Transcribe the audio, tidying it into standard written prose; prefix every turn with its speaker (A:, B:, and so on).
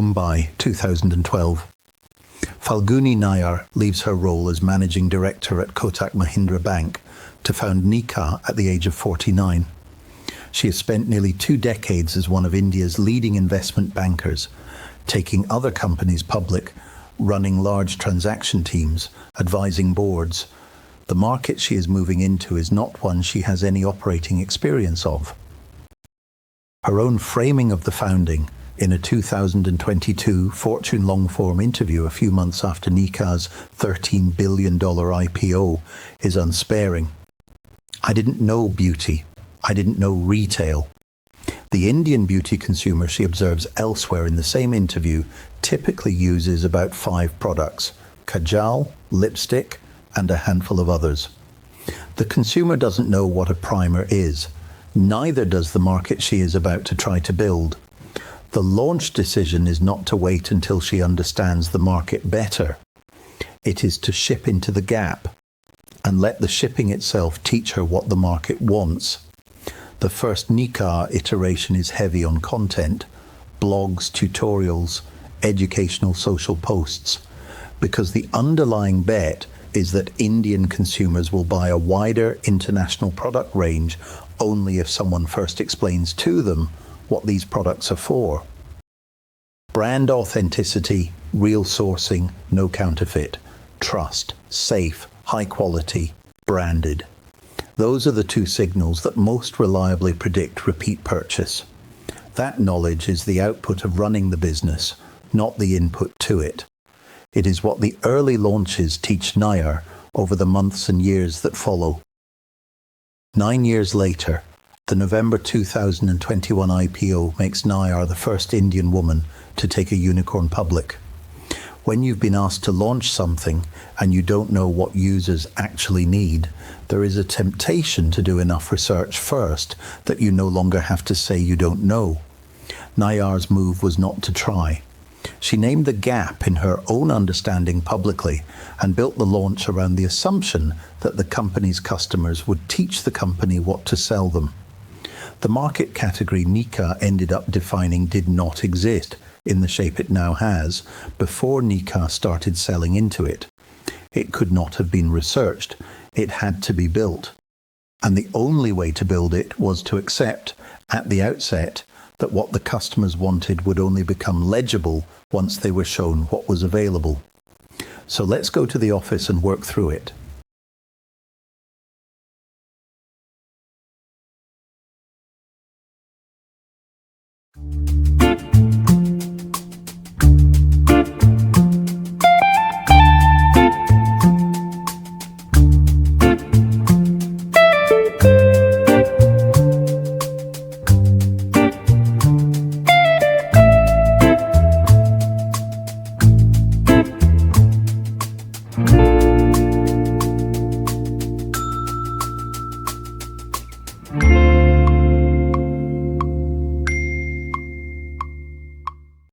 A: Mumbai, 2012. Falguni Nayar leaves her role as managing director at Kotak Mahindra Bank to found Nykaa at the age of 49. She has spent nearly 2 decades as one of India's leading investment bankers, taking other companies public, running large transaction teams, advising boards. The market she is moving into is not one she has any operating experience of. Her own framing of the founding in a 2022 Fortune long-form interview a few months after Nykaa's $13 billion IPO is unsparing. "I didn't know beauty. I didn't know retail." The Indian beauty consumer, she observes elsewhere in the same interview, typically uses about 5 products: kajal, lipstick, and a handful of others. The consumer doesn't know what a primer is. Neither does the market she is about to try to build. The launch decision is not to wait until she understands the market better. It is to ship into the gap and let the shipping itself teach her what the market wants. The first Nykaa iteration is heavy on content, blogs, tutorials, educational social posts, because the underlying bet is that Indian consumers will buy a wider international product range only if someone first explains to them what these products are for. Brand authenticity, real sourcing, no counterfeit, trust, safe, high quality, branded. Those are the 2 signals that most reliably predict repeat purchase. That knowledge is the output of running the business, not the input to it. It is what the early launches teach Nayar over the months and years that follow. 9 years later, the November 2021 IPO makes Nayar the first Indian woman to take a unicorn public. When you've been asked to launch something and you don't know what users actually need, there is a temptation to do enough research first that you no longer have to say you don't know. Nayar's move was not to try. She named the gap in her own understanding publicly and built the launch around the assumption that the company's customers would teach the company what to sell them. The market category Nykaa ended up defining did not exist in the shape it now has before Nykaa started selling into it. It could not have been researched. It had to be built. And the only way to build it was to accept, at the outset, that what the customers wanted would only become legible once they were shown what was available. So let's go to the office and work through it.